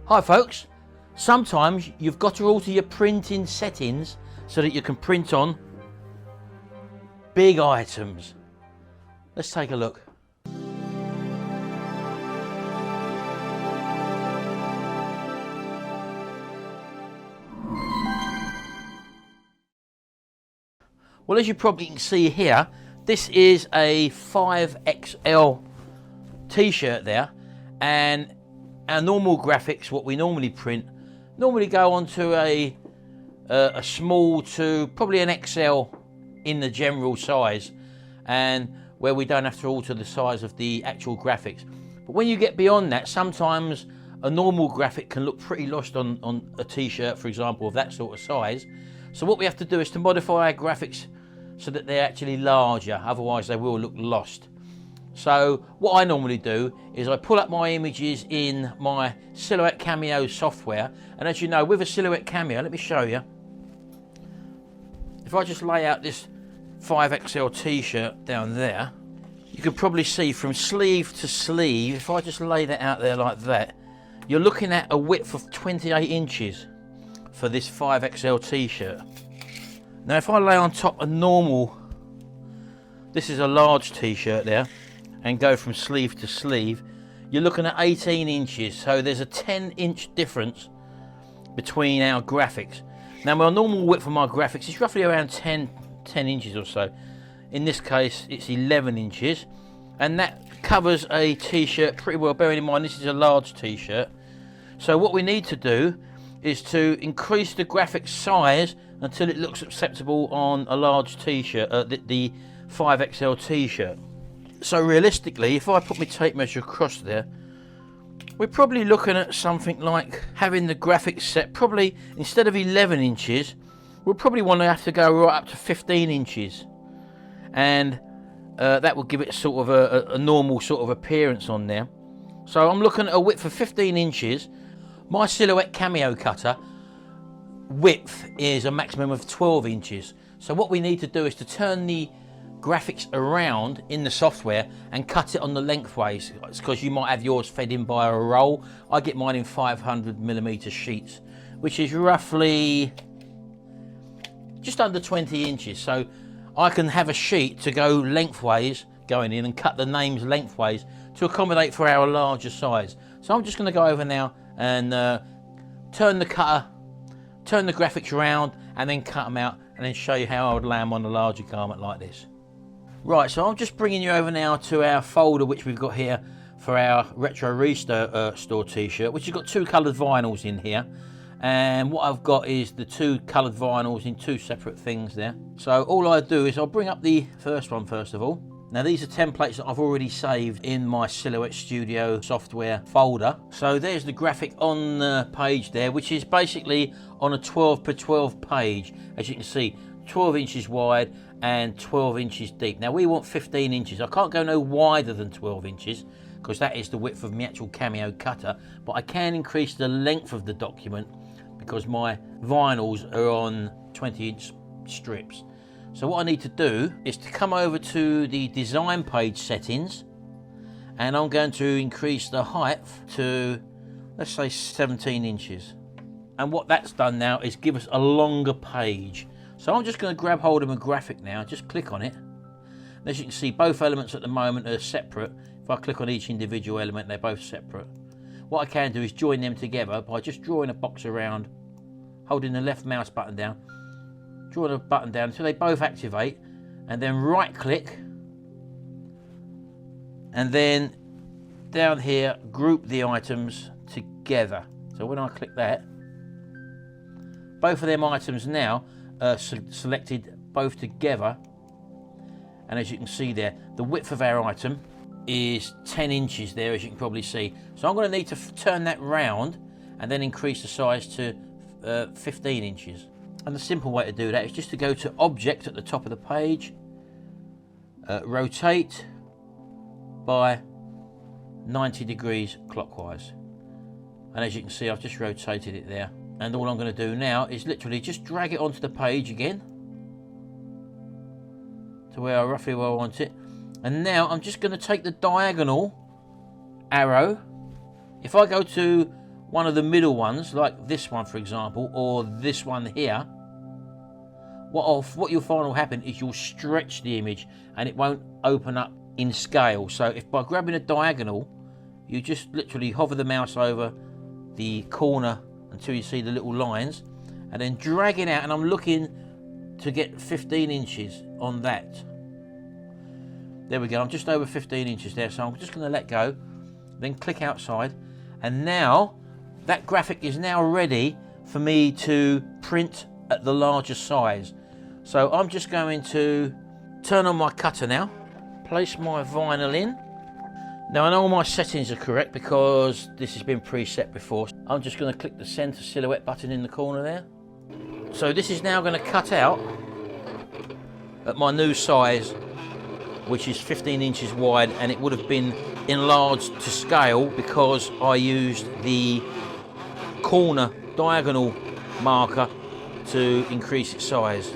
Hi folks, sometimes you've got to alter your printing settings so that you can print on big items. Let's take a look. Well, as you probably can see here, this is a 5XL t-shirt there, and our normal graphics, what we normally print, normally go onto a small to probably an XL in the general size, and where we don't have to alter the size of the actual graphics. But when you get beyond that, sometimes a normal graphic can look pretty lost on a t-shirt, for example, of that sort of size. So what we have to do is to modify our graphics so that they're actually larger, otherwise they will look lost. So what I normally do is I pull up my images in my Silhouette Cameo software, and as you know, with a Silhouette Cameo, let me show you. If I just lay out this 5XL t-shirt down there, you can probably see from sleeve to sleeve, if I just lay that out there like that, you're looking at a width of 28 inches for this 5XL t-shirt. Now if I lay on top a normal, this is a large t-shirt there, and go from sleeve to sleeve, you're looking at 18 inches. So there's a 10-inch difference between our graphics. Now my normal width for my graphics is roughly around 10 inches or so. In this case it's 11 inches, and that covers a t-shirt pretty well, bearing in mind this is a large t-shirt. So what we need to do is to increase the graphic size until it looks acceptable on a large t-shirt, the 5XL t-shirt. So realistically, if I put my tape measure across there, we're probably looking at something like having the graphics set probably, instead of 11 inches, we'll probably want to have to go right up to 15 inches. And that will give it sort of a normal sort of appearance on there. So I'm looking at a width of 15 inches. My Silhouette Cameo cutter width is a maximum of 12 inches. So what we need to do is to turn the graphics around in the software and cut it on the lengthways. It's because you might have yours fed in by a roll. I get mine in 500mm sheets, which is roughly just under 20 inches. So I can have a sheet to go lengthways going in and cut the names lengthways to accommodate for our larger size. So I'm just going to go over now and turn the graphics around and then cut them out, and then show you how I would lay them on a larger garment like this. Right, so I'm just bringing you over now to our folder which we've got here for our Retro Restore t-shirt, which has got two coloured vinyls in here. And what I've got is the two coloured vinyls in two separate things there. So all I do is I'll bring up the first one first of all. Now these are templates that I've already saved in my Silhouette Studio software folder. So there's the graphic on the page there, which is basically on a 12x12 page. As you can see, 12 inches wide and 12 inches deep. Now we want 15 inches. I can't go no wider than 12 inches because that is the width of my actual Cameo cutter, but I can increase the length of the document because my vinyls are on 20-inch strips. So what I need to do is to come over to the design page settings, and I'm going to increase the height to, let's say, 17 inches. And what that's done now is give us a longer page. So I'm just going to grab hold of my graphic now, just click on it. And as you can see, both elements at the moment are separate. If I click on each individual element, they're both separate. What I can do is join them together by just drawing a box around, holding the left mouse button down, drawing a button down until they both activate, and then right click, and then down here group the items together. So when I click that, both of them items now are selected both together, and as you can see there, the width of our item is 10 inches there, as you can probably see. So I'm going to need to turn that round and then increase the size to 15 inches. And the simple way to do that is just to go to Object at the top of the page, rotate by 90 degrees clockwise. And as you can see, I've just rotated it there. And all I'm going to do now is literally just drag it onto the page again to roughly where I want it. And now I'm just going to take the diagonal arrow. If I go to one of the middle ones, like this one for example, or this one here, what you'll find will happen is you'll stretch the image and it won't open up in scale. So if by grabbing a diagonal, you just literally hover the mouse over the corner until you see the little lines, and then drag it out, and I'm looking to get 15 inches on that. There we go, I'm just over 15 inches there, so I'm just going to let go, then click outside, and now that graphic is now ready for me to print at the larger size. So I'm just going to turn on my cutter now, place my vinyl in. Now I know all my settings are correct because this has been preset before. I'm just going to click the center silhouette button in the corner there. So this is now going to cut out at my new size, which is 15 inches wide, and it would have been enlarged to scale because I used the corner diagonal marker to increase its size.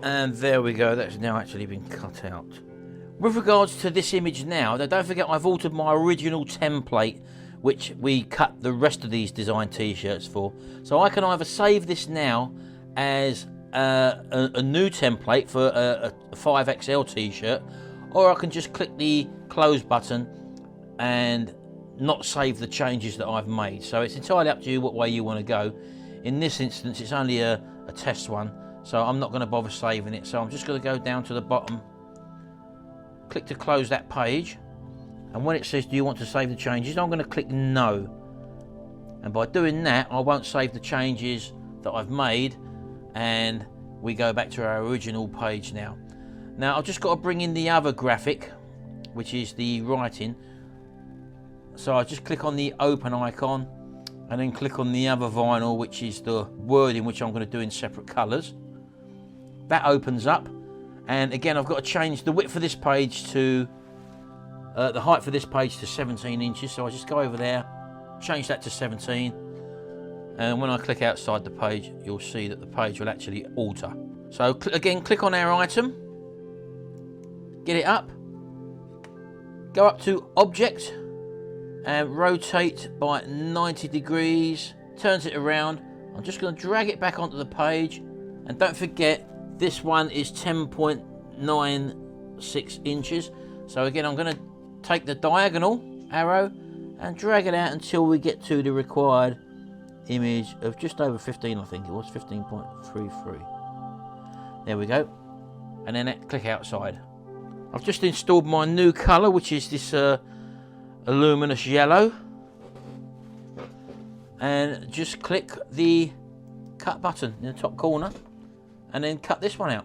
And there we go, that's now actually been cut out. With regards to this image now, don't forget I've altered my original template, which we cut the rest of these design t-shirts for. So I can either save this now as a new template for a 5XL t-shirt, or I can just click the close button and not save the changes that I've made. So it's entirely up to you what way you want to go. In this instance, it's only a test one, so I'm not going to bother saving it. So I'm just going to go down to the bottom, click to close that page, and when it says do you want to save the changes, I'm going to click no. And by doing that, I won't save the changes that I've made, and we go back to our original page now. Now I've just got to bring in the other graphic, which is the writing. So I just click on the open icon and then click on the other vinyl, which is the wording, which I'm going to do in separate colours. That opens up, and again I've got to change the width for this page to the height for this page to 17 inches. So I just go over there, change that to 17, and when I click outside the page, you'll see that the page will actually alter. So again, click on our item, get it up, go up to Object, and rotate by 90 degrees, turns it around. I'm just going to drag it back onto the page, and don't forget this one is 10.96 inches. So again, I'm going to take the diagonal arrow and drag it out until we get to the required image of just over 15, I think it was 15.33. There we go, and then click outside. I've just installed my new colour, which is this luminous yellow, and just click the cut button in the top corner and then cut this one out.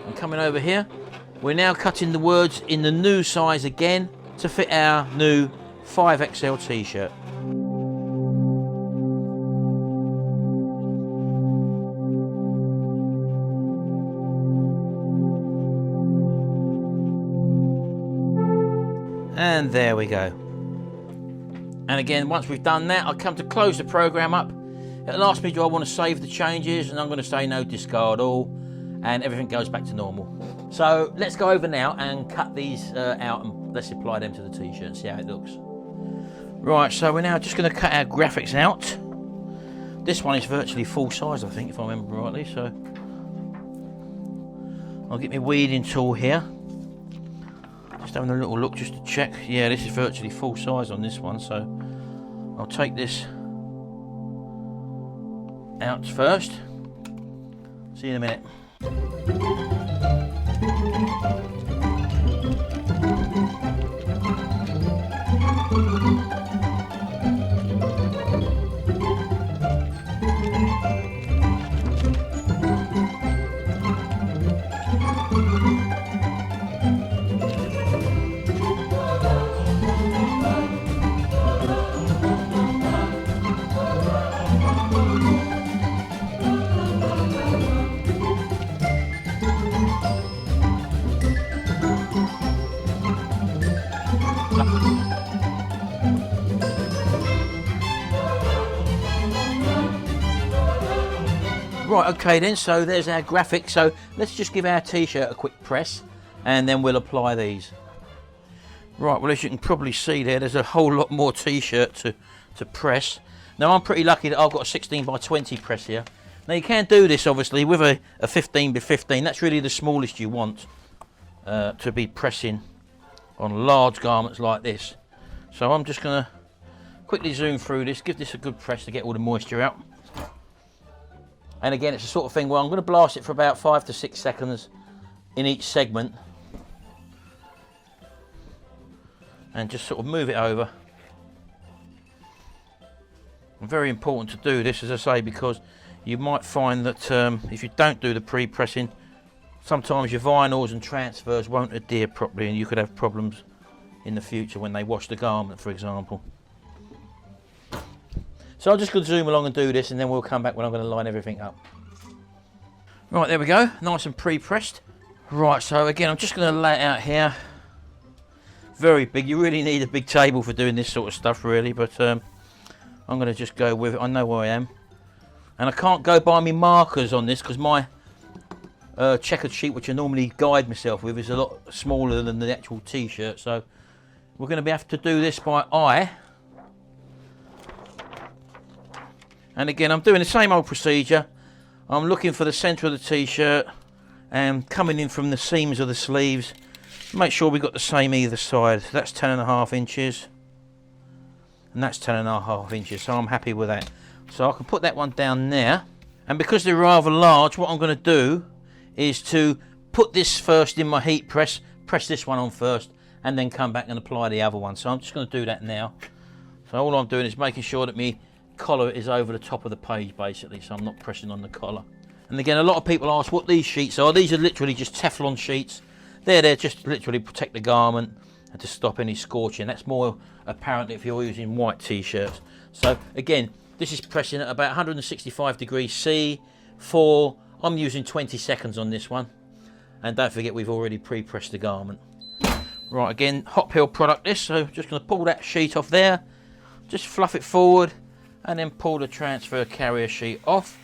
And coming over here, we're now cutting the words in the new size again to fit our new 5XL t-shirt. And there we go. And again, once we've done that, I'll come to close the program up. It'll ask me, do I want to save the changes? And I'm going to say no, discard all, and everything goes back to normal. So let's go over now and cut these out, and let's apply them to the t-shirt and see how it looks. Right, so we're now just going to cut our graphics out. This one is virtually full size, I think, if I remember rightly. So I'll get my weeding tool here. Just having a little look just to check. Yeah, this is virtually full size on this one, so I'll take this out first. See you in a minute. Right, okay then, so there's our graphic. So let's just give our t-shirt a quick press and then we'll apply these. Right, well, as you can probably see there's a whole lot more t-shirt to press. Now I'm pretty lucky that I've got a 16 by 20 press here. Now you can do this obviously with a 15 by 15. That's really the smallest you want to be pressing on large garments like this. So I'm just going to quickly zoom through this, give this a good press to get all the moisture out. And again, it's the sort of thing where I'm going to blast it for about 5 to 6 seconds in each segment. And just sort of move it over. Very important to do this, as I say, because you might find that if you don't do the pre-pressing, sometimes your vinyls and transfers won't adhere properly and you could have problems in the future when they wash the garment, for example. So I'm just going to zoom along and do this, and then we'll come back when I'm going to line everything up. Right, there we go, nice and pre-pressed. Right, so again, I'm just going to lay it out here. Very big, you really need a big table for doing this sort of stuff really, but I'm going to just go with it. I know where I am. And I can't go by my markers on this because my checkered sheet, which I normally guide myself with, is a lot smaller than the actual t-shirt, so we're going to have to do this by eye. And again, I'm doing the same old procedure. I'm looking for the centre of the t-shirt and coming in from the seams of the sleeves. Make sure we've got the same either side. That's 10.5 inches. And that's 10.5 inches, so I'm happy with that. So I can put that one down there. And because they're rather large, what I'm going to do is to put this first in my heat press, press this one on first, and then come back and apply the other one. So I'm just going to do that now. So all I'm doing is making sure that my collar is over the top of the page basically, so I'm not pressing on the collar. And again, a lot of people ask what these sheets are. These are literally just Teflon sheets. They're there just to literally protect the garment and to stop any scorching. That's more apparent if you're using white t-shirts. So again, this is pressing at about 165 degrees C for, I'm using 20 seconds on this one. And don't forget, we've already pre-pressed the garment. Right, again, hot peel product this, so just going to pull that sheet off there, just fluff it forward, and then pull the transfer carrier sheet off,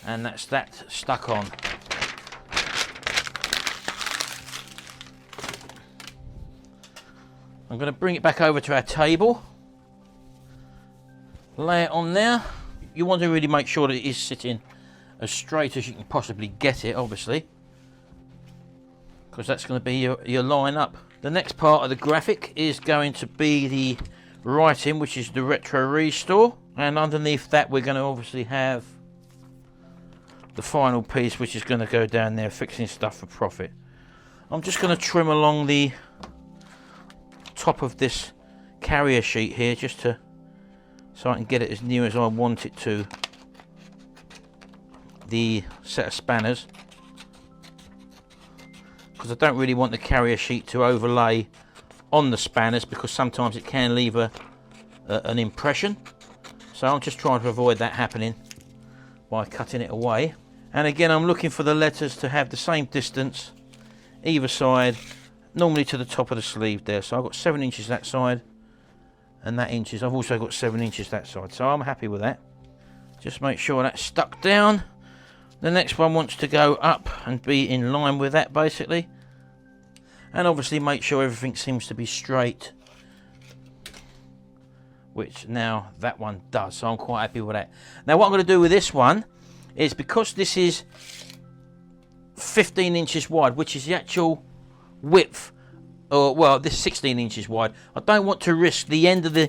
and that's that stuck on. I'm going to bring it back over to our table, lay it on there. You want to really make sure that it is sitting as straight as you can possibly get it, obviously, because that's going to be your line up. The next part of the graphic is going to be the writing, which is the retro restore, and underneath that we're going to obviously have the final piece, which is going to go down there, fixing stuff for profit. I'm just going to trim along the top of this carrier sheet here, just to so I can get it as near as I want it to the set of spanners, because I don't really want the carrier sheet to overlay on the spanners, because sometimes it can leave an impression. So I'm just trying to avoid that happening by cutting it away. And again, I'm looking for the letters to have the same distance either side, normally to the top of the sleeve there. So I've got 7 inches that side, and that inches. I've also got 7 inches that side, so I'm happy with that. Just make sure that's stuck down. The next one wants to go up and be in line with that basically, and obviously make sure everything seems to be straight, which now that one does, so I'm quite happy with that. Now what I'm going to do with this one is, because this is 15 inches wide, which is the actual width, or well, this is 16 inches wide, I don't want to risk the end of the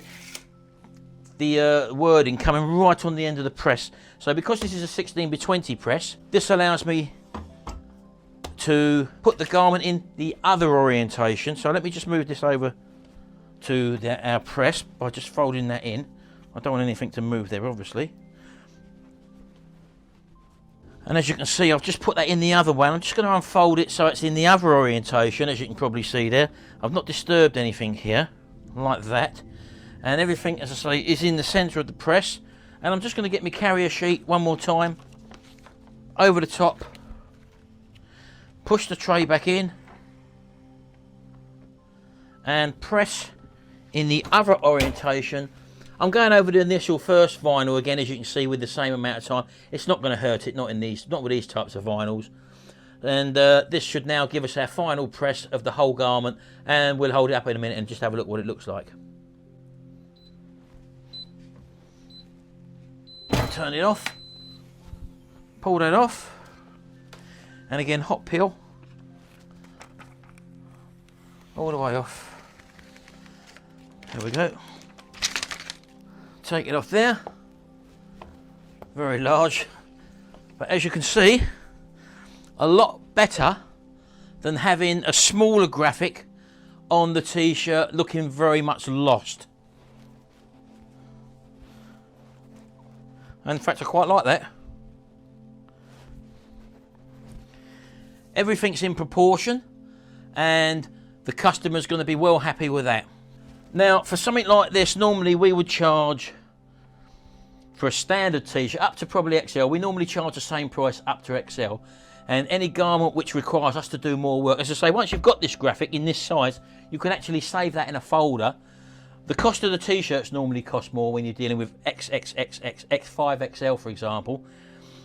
wording coming right on the end of the press. So because this is a 16 by 20 press, this allows me to put the garment in the other orientation. So let me just move this over to our press by just folding that in. I don't want anything to move there, obviously. And as you can see, I've just put that in the other way. I'm just going to unfold it so it's in the other orientation, as you can probably see there. I've not disturbed anything here, like that. And everything, as I say, is in the centre of the press. And I'm just going to get my carrier sheet one more time over the top, push the tray back in, and press in the other orientation. I'm going over the initial first vinyl again, as you can see, with the same amount of time. It's not going to hurt it, not with these types of vinyls. And this should now give us our final press of the whole garment, and we'll hold it up in a minute and just have a look what it looks like. Turn it off, pull that off, and again hot peel all the way off. There we go. Take it off there. Very large, but as you can see, a lot better than having a smaller graphic on the t-shirt looking very much lost. In fact, I quite like that. Everything's in proportion, and the customer's going to be well happy with that. Now, for something like this, normally we would charge, for a standard t-shirt up to probably XL, we normally charge the same price up to XL. And any garment which requires us to do more work, as I say, once you've got this graphic in this size, you can actually save that in a folder. The cost of the t-shirts normally cost more when you're dealing with XXXX, X5XL for example,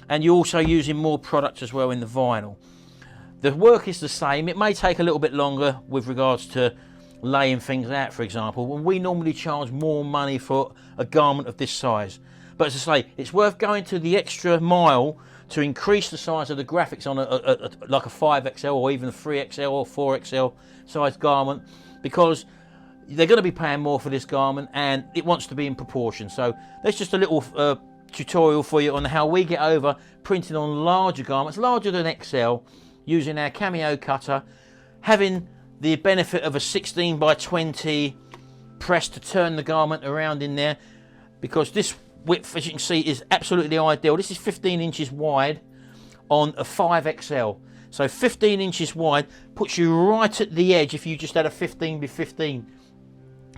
and you're also using more products as well in the vinyl. The work is the same. It may take a little bit longer with regards to laying things out, for example, and we normally charge more money for a garment of this size. But as I say, it's worth going to the extra mile to increase the size of the graphics on like a 5XL or even a 3XL or 4XL size garment, because they're going to be paying more for this garment and it wants to be in proportion. So that's just a little tutorial for you on how we get over printing on larger garments, larger than XL, using our Cameo cutter, having the benefit of a 16 by 20 press to turn the garment around in there, because this width, as you can see, is absolutely ideal. This is 15 inches wide on a 5XL. So 15 inches wide puts you right at the edge if you just had a 15 by 15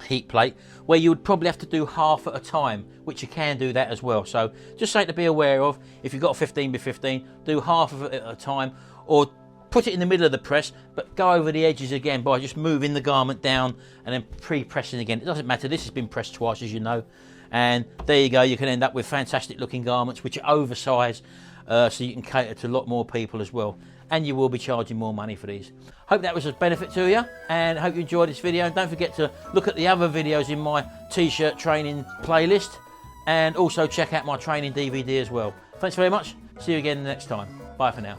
heat plate, where you would probably have to do half at a time, which you can do that as well. So just something to be aware of. If you've got a 15 by 15, do half of it at a time, or put it in the middle of the press, but go over the edges again by just moving the garment down and then pre-pressing again. It doesn't matter, this has been pressed twice, as you know. And there you go, you can end up with fantastic looking garments which are oversized, so you can cater to a lot more people as well. And you will be charging more money for these. Hope that was a benefit to you, and hope you enjoyed this video. And don't forget to look at the other videos in my t-shirt training playlist, and also check out my training DVD as well. Thanks very much. See you again next time. Bye for now.